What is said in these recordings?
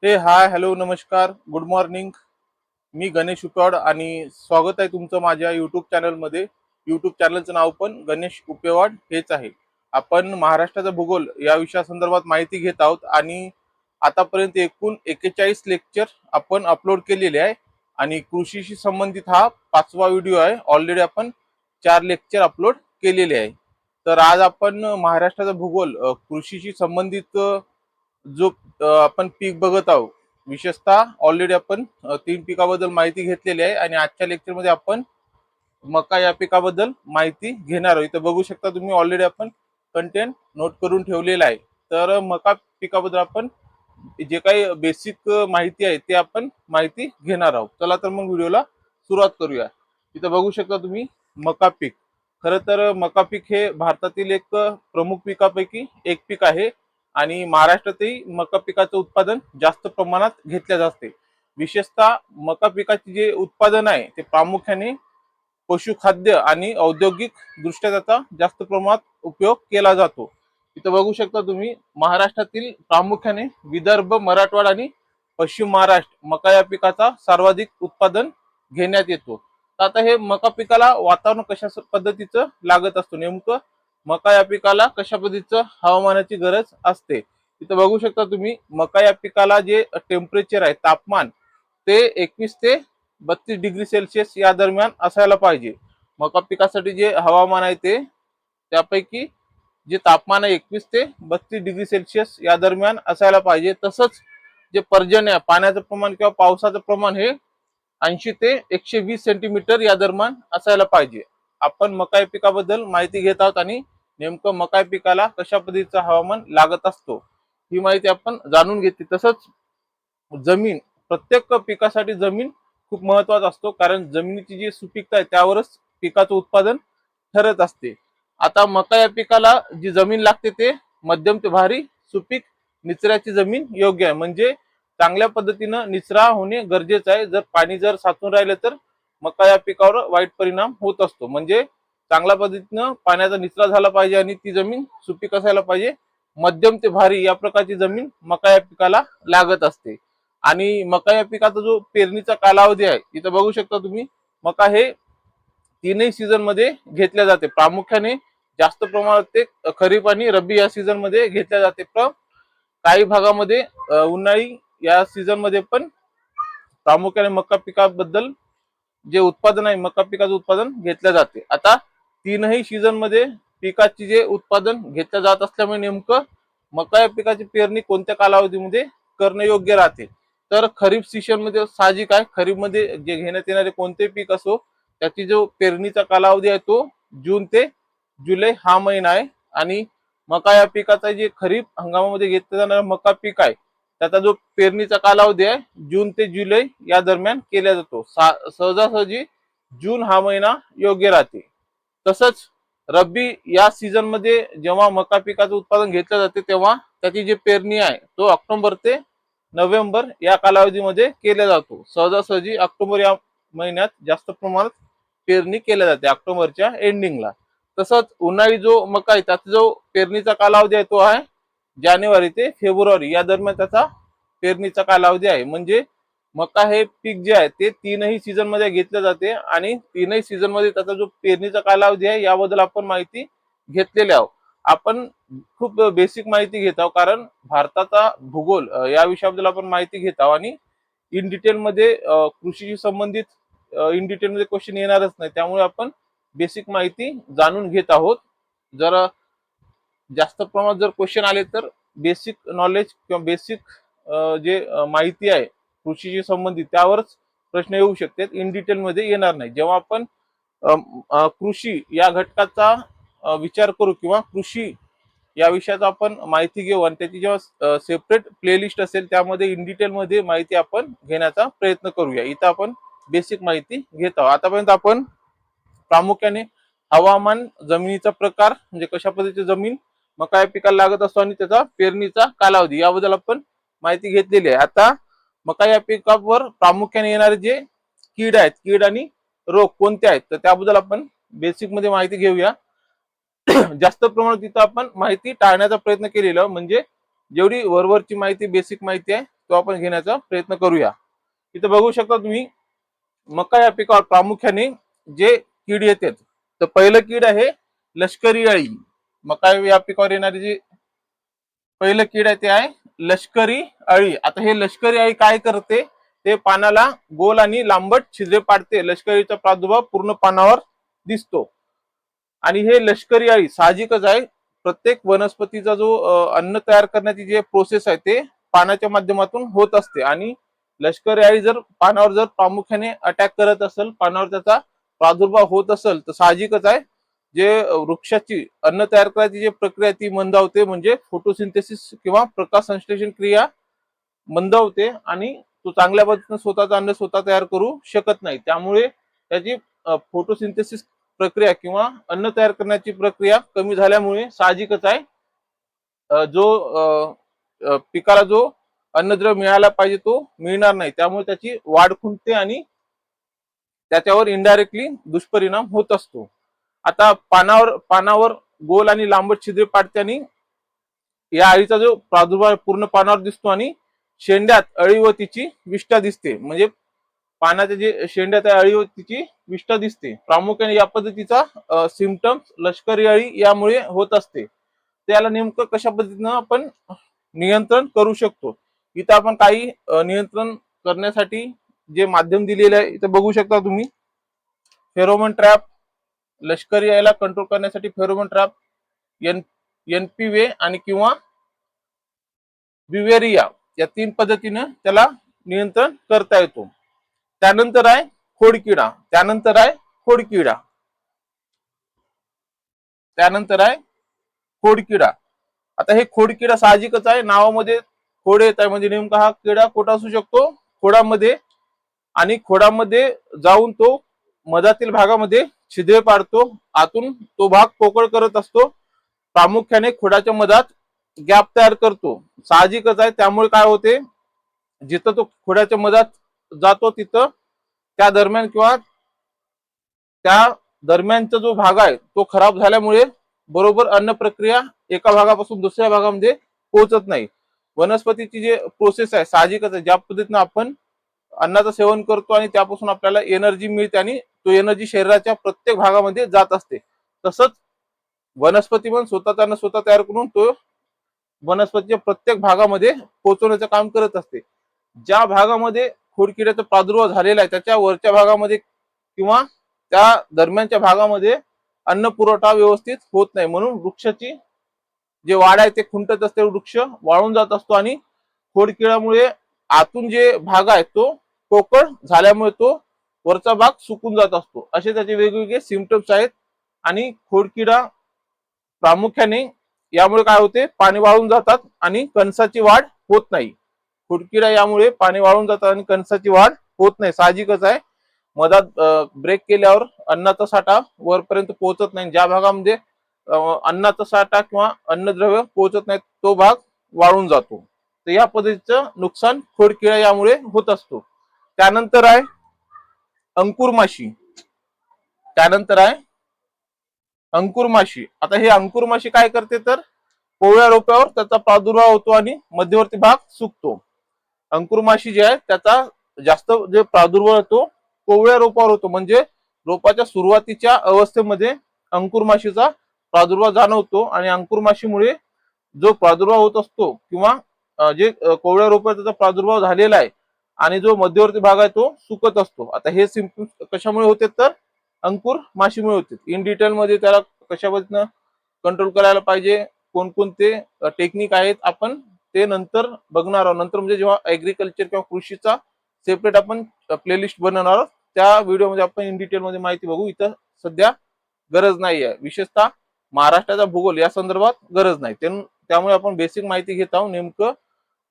Hi hello नमस्कार good morning. मी गणेश उपेवाड आणि स्वागत आहे तुमचं माझ्या यूट्यूब चॅनलमध्ये. यूट्यूब चॅनलचं नाव पण गणेश उपेवाड हेच आहे. आपण महाराष्ट्राचा भूगोल या विषयासंदर्भात माहिती घेत आहोत आणि आतापर्यंत एकूण 41 लेक्चर आपण अपलोड केलेले आहे आणि कृषीशी संबंधित हा 5वा व्हिडिओ आहे. ऑलरेडी आपण 4 लेक्चर अपलोड केलेले आहे. तर आज आपण महाराष्ट्राचा भूगोल कृषीशी संबंधित जो आपण पीक बघत आहोत. विशेषतः ऑलरेडी आपण 3 पिकाबद्दल माहिती घेतलेली आहे आणि आजच्या लेक्चरमध्ये आपण मका या पिकाबद्दल माहिती घेणार आहोत. इथं बघू शकता तुम्ही ऑलरेडी आपण कंटेंट नोट करून ठेवलेला आहे. तर मका पिकाबद्दल आपण जे काही बेसिक माहिती आहे ते आपण माहिती घेणार आहोत. चला तर मग व्हिडिओला सुरुवात करूया. इथं बघू शकता तुम्ही मका पीक. खरं तर मका पीक हे भारतातील एक प्रमुख पिकापैकी एक पीक आहे आणि महाराष्ट्रातही मका पिकाचं उत्पादन जास्त प्रमाणात घेतले जाते. विशेषतः मका पिकाचे जे उत्पादन आहे ते प्रामुख्याने पशुखाद्य आणि औद्योगिक दृष्ट्या त्याचा जास्त प्रमाणात उपयोग केला जातो. इथं बघू शकता तुम्ही महाराष्ट्रातील प्रामुख्याने विदर्भ, मराठवाडा आणि पश्चिम महाराष्ट्र मका या पिकाचा सर्वाधिक उत्पादन घेण्यात येतो. तर आता हे मका पिकाला वातावरण कशा पद्धतीचं लागत असतो, नेमकं मका या पिकाला कशा पद्धतीचं हवामानाची गरज असते. इथं बघू शकता तुम्ही मका या पिकाला जे टेम्परेचर आहे, तापमान ते 21 ते 32 डिग्री सेल्सिअस या दरम्यान असायला पाहिजे. मका पिकासाठी जे हवामान आहे ते त्यापैकी जे तापमान आहे 21 ते 32 डिग्री सेल्सिअस या दरम्यान असायला पाहिजे. तसंच जे पर्जन्य पाण्याचं प्रमाण किंवा पावसाचं प्रमाण हे 80 ते 120 सेंटीमीटर या दरम्यान असायला पाहिजे. आपण मका पिकाबद्दल माहिती घेत आहोत आणि नेमकं मका पिकाला कशा पद्धतीचं हवामान लागत असतो ही माहिती आपण जाणून घेतली. तसंच जमीन, प्रत्येक पिकासाठी जमीन खूप महत्वाचा असतो, कारण जमिनीची जी सुपीकता आहे त्यावरच पिकाचं उत्पादन ठरत असते. आता मका या पिकाला जी जमीन लागते ते मध्यम ते भारी सुपीक निचऱ्याची जमीन योग्य आहे. म्हणजे चांगल्या पद्धतीनं निचरा होणे गरजेचं आहे. जर पाणी साचून राहिलं तर मका या पिकावर वाईट परिणाम होत असतो. म्हणजे चांगल्या पद्धतीनं पाण्याचा निचरा झाला पाहिजे आणि ती जमीन सुपीक असायला पाहिजे. मध्यम ते भारी या प्रकारची जमीन मका या पिकाला लागत असते. आणि मका या पिकाचा जो पेरणीचा कालावधी आहे इथं बघू शकता तुम्ही, मका हे तीनही सीझन मध्ये घेतल्या जाते. प्रामुख्याने जास्त प्रमाणात ते खरीप आणि रब्बी या सीझन मध्ये घेतल्या जाते. पण काही भागामध्ये उन्हाळी या सीझन मध्ये पण प्रामुख्याने मका पिकाबद्दल जे उत्पादन आहे मका पिकाचं उत्पादन घेतल्या जाते. आता तीनही सीझन मध्ये पिकाचे जे उत्पादन घेतल्या जात असल्यामुळे नेमकं मका या पिकाची पेरणी कोणत्या कालावधीमध्ये करणं योग्य राहते. तर खरीप सीझन मध्ये साहजिक आहे, खरीप मध्ये जे घेण्यात येणारे कोणते पीक असो त्याची जो पेरणीचा कालावधी आहे तो जून ते जुलै हा महिना आहे. आणि मका या पिकाचा जे खरीप हंगामामध्ये घेतलं जाणारं मका पीक आहे त्याचा जो पेरणीचा कालावधी आहे जून ते जुलै या दरम्यान केला जातो. सहजासहजी जून हा महिना योग्य राहते. तसंच रब्बी या सीझन मध्ये जेव्हा मका पिकाचं उत्पादन घेतलं जाते तेव्हा त्याची जी पेरणी आहे तो ऑक्टोबर ते नोव्हेंबर या कालावधीमध्ये केला जातो. सहजासहजी ऑक्टोबर या महिन्यात जास्त प्रमाणात पेरणी केल्या जाते, ऑक्टोबरच्या एंडिंगला. तसंच उन्हाळी जो मका आहे त्याचा जो पेरणीचा कालावधी आहे तो आहे जानेवारी ते फेब्रुवारी या दरम्यान त्याचा पेरणीचा कालावधी आहे. म्हणजे मका हे पीक जे आहे ते तीनही सीझन मध्ये घेतले जाते आणि तीनही सीझन मध्ये त्याचा जो पेरणीचा कालावधी आहे याबद्दल आपण माहिती घेतलेली आहोत. आपण खूप बेसिक माहिती घेत आहोत कारण भारताचा भूगोल या विषयाबद्दल आपण माहिती घेत आहोत आणि इन डिटेल मध्ये कृषीशी संबंधित इन डिटेल मध्ये क्वेश्चन येणारच नाही. त्यामुळे आपण बेसिक माहिती जाणून घेत आहोत. जर जास्त प्रमाणात जर क्वेश्चन आले तर बेसिक नॉलेज किंवा बेसिक जे माहिती आहे कृषीशी संबंधित त्यावरच प्रश्न येऊ शकतात, इन डिटेल मध्ये येणार नाही. जेव्हा आपण कृषी या घटकाचा विचार करू किंवा कृषी या विषयाचा आपण माहिती घेऊ आणि त्याची जेव्हा सेपरेट प्लेलिस्ट असेल त्यामध्ये इन डिटेल मध्ये माहिती आपण घेण्याचा प्रयत्न करूया. इथं आपण बेसिक माहिती घेत आहोत. आतापर्यंत आपण प्रामुख्याने हवामान, जमिनीचा प्रकार म्हणजे कशा पद्धतीची जमीन मका या पिकाला लागत असतो आणि त्याचा पेरणीचा कालावधी याबद्दल आपण माहिती घेतलेली आहे. आता मका या पिकावर प्रामुख्याने येणारे जे कीड आहेत, कीड आणि रोग कोणते आहेत तर त्याबद्दल आपण बेसिक मध्ये माहिती घेऊया. जास्त प्रमाणात तिथं आपण माहिती टाळण्याचा प्रयत्न केलेला, म्हणजे जेवढी वरवरची माहिती बेसिक माहिती आहे तो आपण घेण्याचा प्रयत्न करूया. इथं बघू शकता तुम्ही मका या पिकावर प्रामुख्याने जे कीड येतात, तर पहिलं कीड आहे लष्करी अळी. मका या पिकावर येणारी जी पहिलं कीड आहे ते आहे लष्करी अळी. आता हे लष्करी अळी काय करते, ते पानाला गोल आणि लांबट छिद्रे पाडते. लष्करीचा प्रादुर्भाव पूर्ण पानावर दिसतो. आणि हे लष्करी अळी साहजिकच आहे, प्रत्येक वनस्पतीचा जो अन्न तयार करण्याची जे प्रोसेस आहे ते पानाच्या माध्यमातून होत असते. आणि लष्करी अळी जर पानावर जर प्रामुख्याने अटॅक करत असेल, पानावर त्याचा प्रादुर्भाव होत असेल, तर साहजिकच आहे जे वृक्षाची अन्न तयार करायची जी प्रक्रिया ती मंदावते. म्हणजे फोटोसिंथेसिस किंवा प्रकाश संश्लेषण क्रिया मंदावते आणि तो चांगल्या पद्धतीने स्वतःचं अन्न स्वतः तयार करू शकत नाही. त्यामुळे त्याची फोटोसिंथेसिस प्रक्रिया किंवा अन्न तयार करण्याची प्रक्रिया कमी झाल्यामुळे साहजिकच आहे जो पिकाला जो अन्नद्रव्य मिळाला पाहिजे तो मिळणार नाही. त्यामुळे त्याची वाढ खुंटते आणि त्याच्यावर इनडायरेक्टली दुष्परिणाम होत असतो. आता पानावर गोल आणि लांबट छिद्रे पाडते आणि या अळीचा जो प्रादुर्भाव पूर्ण पानावर दिसतो आणि शेंड्यात अळी व तिची विष्ठा दिसते. म्हणजे पानाच्या जे शेंड्यात अळी व तिची विष्ठा दिसते. प्रामुख्याने या पद्धतीचा सिम्पटम्स लष्करी अळी यामुळे होत असते. त्याला नेमकं कशा पद्धतीनं आपण नियंत्रण करू शकतो, इथं आपण काही नियंत्रण करण्यासाठी जे माध्यम दिलेले आहे इथं बघू शकता तुम्ही. फेरोमोन ट्रॅप, लष्करी अळीला कंट्रोल करण्यासाठी फेरोमोन ट्रॅप, एनपी वे आणि किंवा विवेरिया या 3 पद्धतीने त्याला नियंत्रण करता येतो. त्यानंतर आहे खोडकिडा, त्यानंतर आहे खोडकिडा, त्यानंतर आहे खोडकिडा. आता हे खोडकिडा साहजिकच आहे, नावामध्ये खोड येत आहे म्हणजे नेमका हा किडा कुठं असू शकतो, खोडामध्ये. आणि खोडामध्ये जाऊन तो मधातील भागामध्ये छिद्रे पाडतो, आतून तो भाग पोकळ करत असतो. प्रामुख्याने खोडाच्या मधात गॅप तयार करतो. साहजिकच आहे, त्यामुळे काय होते, जिथं तो खोडाच्या मधात जातो तिथं त्या दरम्यान किंवा त्या दरम्यानचा जो भाग आहे तो खराब झाल्यामुळे बरोबर अन्न प्रक्रिया एका भागापासून दुसऱ्या भागामध्ये पोहोचत नाही. वनस्पतीची जे प्रोसेस आहे साहजिकच आहे, ज्या पद्धतीने आपण अन्नाचं सेवन करतो आणि त्यापासून आपल्याला एनर्जी मिळते आणि तो एनर्जी शरीराच्या प्रत्येक भागामध्ये जात असते, तसंच वनस्पती पण स्वतःचा अन्न स्वतः तयार करून तो वनस्पतीच्या प्रत्येक भागामध्ये पोहोचवण्याचं काम करत असते. ज्या भागामध्ये खोडकिड्याचा प्रादुर्भाव झालेला आहे त्याच्या वरच्या भागामध्ये किंवा त्या दरम्यानच्या भागामध्ये अन्न पुरवठा व्यवस्थित होत नाही, म्हणून वृक्षाची जे वाढ आहे ते खुंटत असते, वृक्ष वाळून जात असतो आणि खोडकिडामुळे आतून जे भाग आहे तो पोकळ झाल्यामुळे तो वरचा भाग सुकून जात असतो. असे त्याचे वेगवेगळे सिम्पटम्स आहेत. आणि खोडकिडा प्रामुख्याने यामुळे काय होते, पाणी वाळून जातात आणि कणसाची वाढ होत नाही. खोडकिडा यामुळे पाणी वाळून जातात आणि कणसाची वाढ होत नाही. साहजिकच आहे, मधात ब्रेक केल्यावर अन्नाचा साठा वरपर्यंत पोहोचत नाही. ज्या भागामध्ये अन्नाचा साठा किंवा अन्नद्रव्य पोहोचत नाही तो भाग वाळून जातो. तर या पद्धतीचं नुकसान खोडकिडा यामुळे होत असतो. त्यानंतर आहे अंकुर माशी, त्यानंतर आहे अंकुर माशी. आता हे अंकुर माशी काय करते, तर कोवळ्या रोपावर त्याचा प्रादुर्भाव होतो आणि मध्यवर्ती भाग सुकतो. अंकुर माशी जे आहे त्याचा जास्त जे प्रादुर्भाव होतो कोवळ्या रोपावर होतो, म्हणजे रोपाच्या सुरुवातीच्या अवस्थेमध्ये अंकुर माशीचा प्रादुर्भाव जाणवतो. आणि अंकुर माशीमुळे जो प्रादुर्भाव होत असतो किंवा जे कोवळ्या रोपावर त्याचा प्रादुर्भाव झालेला आहे आणि जो मध्यवर्ती भाग आहे तो सुकत असतो. आता हे सिम्पटम्स कशामुळे होते, तर अंकुर माशीमुळे होते. इन डिटेल मध्ये त्याला कशा पद्धतीनं कंट्रोल करायला पाहिजे, कोणकोणते टेक्निक आहेत, आपण ते नंतर बघणार आहोत. नंतर म्हणजे जेव्हा ऍग्रिकल्चर किंवा कृषीचा सेपरेट आपण प्लेलिस्ट बनवणार आहोत त्या व्हिडिओमध्ये आपण इन डिटेल मध्ये माहिती बघू. इथं सध्या गरज नाही आहे, विशेषतः महाराष्ट्राचा भूगोल या संदर्भात गरज नाही. त्यामुळे आपण बेसिक माहिती घेत आहोत, नेमकं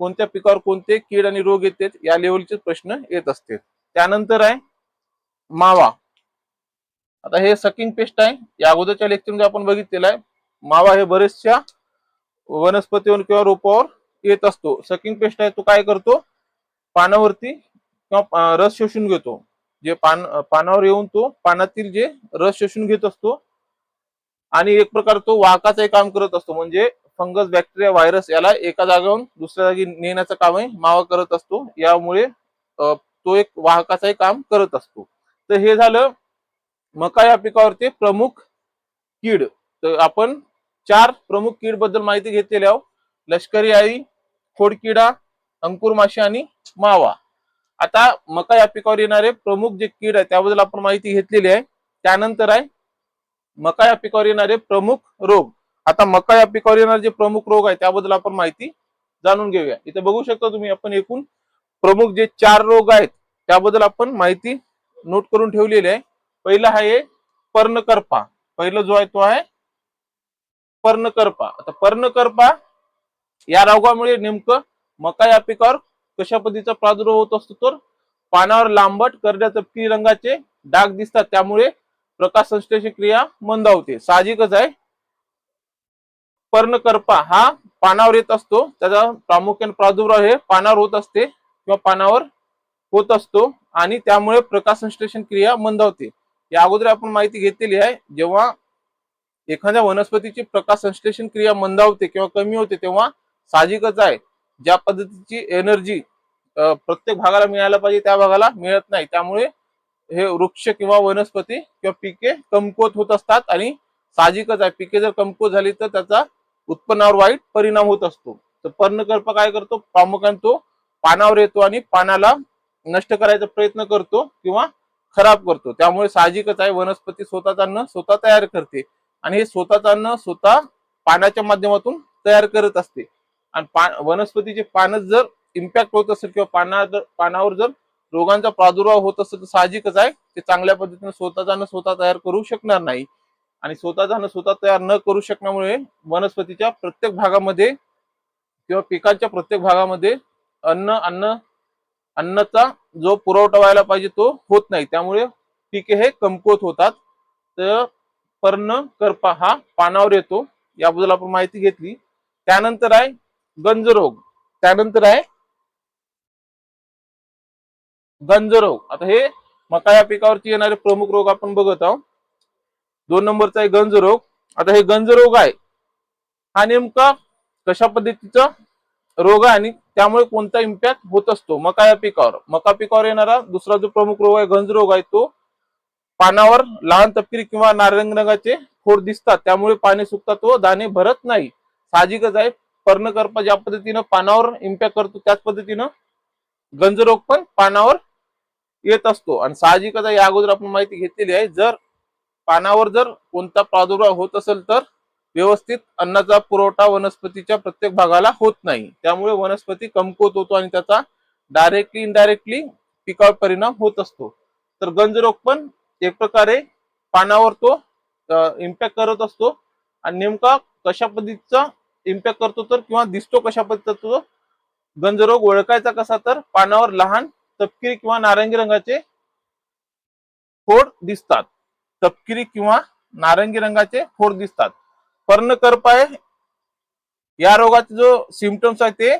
कोणत्या पिकावर कोणते कीड आणि रोग येतात या लेवलचे प्रश्न येत असते. त्यानंतर आहे मावा. आता हे सकिंग पेस्ट आहे, या अगोदरच्या लेक्चरमध्ये आपण बघितलेलं आहे. मावा हे बरेचशा वनस्पतीवर किंवा रोपावर येत असतो. सकिंग पेस्ट आहे तो काय करतो, पानावरती किंवा रस शोषून घेतो. जे पानावर येऊन तो पानातील जे रस शोषून घेत असतो आणि एक प्रकार तो वाहकाचे काम करत असतो. म्हणजे फंगस, बॅक्टेरिया, व्हायरस याला एका जागेवरून दुसऱ्या जागी नेण्याचं कामही मावा करत असतो. यामुळे तो एक वाहकाचंही काम करत असतो. तर हे झालं मका या पिकावरचे प्रमुख कीड. तर आपण 4 प्रमुख कीड बद्दल माहिती घेतलेली आहोत. लष्करी अळी, खोडकिडा, अंकुर माशी आणि मावा. आता मका या पिकावर येणारे प्रमुख जे कीड आहे त्याबद्दल आपण माहिती घेतलेली आहे. त्यानंतर आहे मका या पिकावर येणारे प्रमुख रोग. आता मका या पिकावर येणारे जे प्रमुख रोग आहे त्याबद्दल आपण माहिती जाणून घेऊया. इथे बघू शकता तुम्ही आपण एकूण प्रमुख जे 4 रोग आहेत त्याबद्दल आपण माहिती नोट करून ठेवलेली आहे. पहिला आहे पर्णकरपा. पहिला जो आहे तो आहे पर्णकरपा. आता पर्णकरपा या रोगामुळे नेमकं मका या पिकावर कशा पद्धतीचा प्रादुर्भाव होत असतो, तर पानावर लांबट करड्या तपकिरी रंगाचे डाग दिसतात. त्यामुळे प्रकाश संश्लेषण क्रिया मंदावते. साहजिकच आहे, पर्णकरपा हा पानावर येत असतो. त्याचा प्रामुख्याने प्रादुर्भाव हे पानावर होत असते किंवा पानावर होत असतो आणि त्यामुळे प्रकाश संश्लेषण क्रिया मंदावते. या अगोदर आपण माहिती घेतलेली आहे. जेव्हा एखाद्या वनस्पतीची प्रकाश संश्लेषण क्रिया मंदावते किंवा कमी होते तेव्हा साहजिकच आहे ज्या पद्धतीची एनर्जी प्रत्येक भागाला मिळायला पाहिजे त्या भागाला मिळत नाही. त्यामुळे हे वृक्ष किंवा वनस्पती किंवा पिके कमकुवत होत असतात आणि साहजिकच आहे पिके जर कमकुवत झाली तर त्याचा उत्पन्नावर वाईट परिणाम होत असतो. तर पर्णकर्प काय करतो, प्रामुख्याने तो पानावर येतो आणि पानाला नष्ट करायचा प्रयत्न करतो किंवा खराब करतो. त्यामुळे साहजिकच आहे वनस्पती स्वतःच अन्न स्वतः तयार करते आणि हे स्वतःच अन्न स्वतः पानाच्या माध्यमातून तयार करत असते. आणि वनस्पतीचे पानच जर इम्पॅक्ट होत असेल किंवा पानावर जर रोगांचा प्रादुर्भाव होत असेल तर साहजिकच आहे ते चांगल्या पद्धतीने स्वतःच अन्न स्वतः तयार करू शकणार नाही. आणि स्वतःच अन्न स्वतः तयार न करू शकण्यामुळे वनस्पतीच्या प्रत्येक भागामध्ये किंवा पिकांच्या प्रत्येक भागामध्ये अन्नाचा जो पुरवठा व्हायला पाहिजे तो होत नाही. त्यामुळे पिके हे कमकुवत होतात. तर पर्णकर्पा हा पानावर येतो, याबद्दल आपण माहिती घेतली. त्यानंतर आहे गंजरोग. त्यानंतर आहे गंजरोग. आता हे मका या पिकावरती येणारे प्रमुख रोग आपण बघत आहोत. 2 नंबरचा आहे गंजरोग. आता हे गंजरोग आहे हा नेमका कशा पद्धतीचा रोग आहे आणि त्यामुळे कोणता इम्पॅक्ट होत असतो मका या पिकावर. मका पिकावर येणारा दुसरा जो प्रमुख रोग आहे गंजरोग आहे, तो पानावर लहान तपकिरी किंवा नारंगी रंगाचे फोड दिसतात. त्यामुळे पाने सुकतात व दाणे भरत नाही. साहजिकच आहे पर्णकर्प ज्या पद्धतीनं पानावर इम्पॅक्ट करतो त्याच पद्धतीनं गंजरोग पण पानावर येत असतो. आणि साहजिकच आहे या अगोदर आपण माहिती घेतलेली आहे, जर पानावर जर कोणता प्रादुर्भाव होत असेल तर व्यवस्थित अन्नाचा पुरवठा वनस्पतीच्या प्रत्येक भागाला होत नाही. त्यामुळे वनस्पती कमकुवत होतो आणि त्याचा डायरेक्टली इनडायरेक्टली पिकावर परिणाम होत असतो. तर गंजरोग पण एक प्रकारे पानावर तो इम्पॅक्ट करत असतो. आणि नेमका कशा पद्धतीचा इम्पॅक्ट करतो तर किंवा दिसतो कशा पद्धतीचा गंजरोग ओळखायचा कसा, तर पानावर लहान तपकिरी किंवा नारंगी रंगाचे फोड दिसतात. तपकिरी किंवा नारंगी रंगाचे फोड दिसतात. पर्णकर्प आहे या रोगाचे जो सिम्पटम्स आहे ते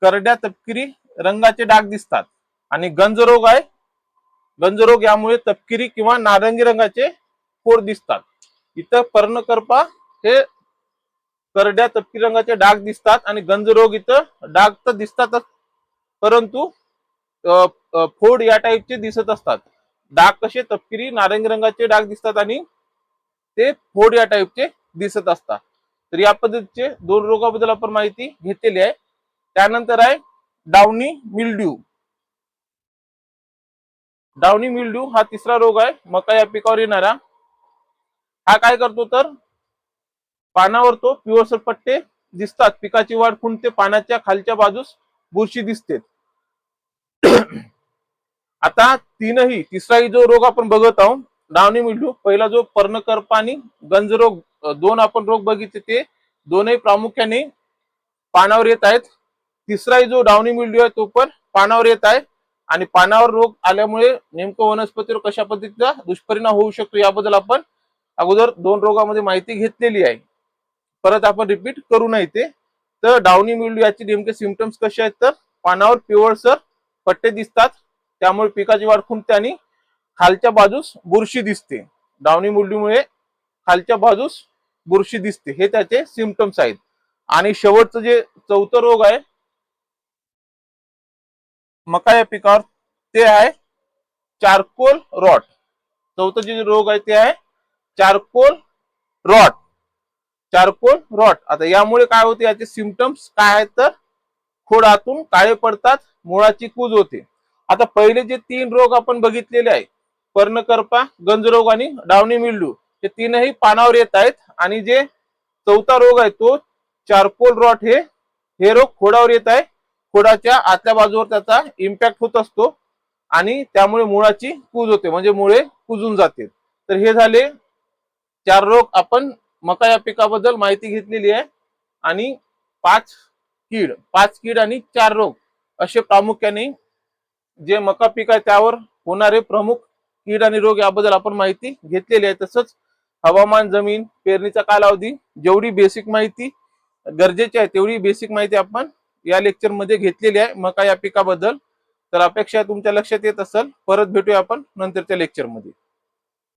करड्या तपकिरी रंगाचे डाग दिसतात. आणि गंजरोग आहे, गंजरोग यामुळे तपकिरी किंवा नारंगी रंगाचे फोड दिसतात. इथं पर्णकर्पा हे करड्या तपकिरी रंगाचे डाग दिसतात आणि गंजरोग इथं डाग तर दिसतातच परंतु फोड या टाईपचे दिसत असतात. डाग कसे तपकिरी नारंगी रंगाचे डाग दिसतात आणि ते फोड या टाईपचे दिसत असतात. तर या पद्धतीचे 2 रोगाबद्दल आपण माहिती घेतलेली आहे. त्यानंतर आहे डाउनी मिल्ड्यू. डाउनी मिल्ड्यू हा तिसरा रोग आहे मका या पिकावर येणारा. हा काय करतो तर पानावर तो पिवळसर पट्टे दिसतात. पिकाची वाढ खुंटते. पानाच्या खालच्या बाजूस बुरशी दिसते. आता तिसराही जो रोग आपण बघत आहोत डाउनी मिल्ड्यू, पहिला जो पर्णकर्प आणि गंजरोग 2 आपण रोग बघितले ते दोनही प्रामुख्याने पानावर येत आहेत. तिसराही जो डाउनी मिल्ड्यू आहे तो पण पानावर येत आहे. आणि पानावर रोग आल्यामुळे नेमकं वनस्पतीवर कशा पद्धतीचा दुष्परिणाम होऊ शकतो याबद्दल आपण अगोदर 2 रोगांमध्ये माहिती घेतलेली आहे. परत आपण रिपीट करू नये ते. तर डाउनी मिल्ड्यू याचे नेमके सिम्पटम्स कसे आहेत तर पानावर पिवळसर पट्टे दिसतात. त्यामुळे पिकाची वाढ खुंटते आणि खालच्या बाजूस बुरशी दिसते. डाउनी मिल्ड्यूमुळे खालच्या बाजूस बुरशी दिसते, हे त्याचे सिम्पटम्स आहेत. आणि शेवटचं जे चौथं रोग आहे मका या पिकावर ते आहे चारकोल रॉट. चौथं जे रोग आहे ते आहे चारकोल रॉट. Charcoal rot. आता यामुळे काय होते, याचे सिम्पटम्स काय आहेत तर खोड आतून काळे पडतात, मुळाची कूज होते. आता पहिले जे 3 रोग आपण बघितलेले आहे, पर्णकरपा, गंजरोग आणि डावणी मिल्ड्यू, हे तीनही पानावर येत आहेत. आणि जे चौथा रोग आहे तो चारकोल रॉट, हे रोग खोडावर येत आहे. खोडाच्या आतल्या बाजूवर त्याचा इम्पॅक्ट होत असतो आणि त्यामुळे मुळाची कूज होते, म्हणजे मुळे कुजून जाते. तर हे झाले 4 रोग. आपण मका या पिकाबद्दल माहिती घेतलेली आहे. आणि 5 कीड आणि 4 रोग असे प्रामुख्याने जे मका पीक आहे त्यावर होणारे प्रमुख कीड आणि रोग याबद्दल आपण माहिती घेतलेली आहे. तसंच हवामान, जमीन, पेरणीचा कालावधी, जेवढी बेसिक माहिती गरजेची आहे तेवढी बेसिक माहिती आपण या लेक्चर मध्ये घेतलेली आहे मका या पिकाबद्दल. तर अपेक्षा तुमच्या लक्षात येत असेल. परत भेटूया आपण नंतरच्या लेक्चर मध्ये.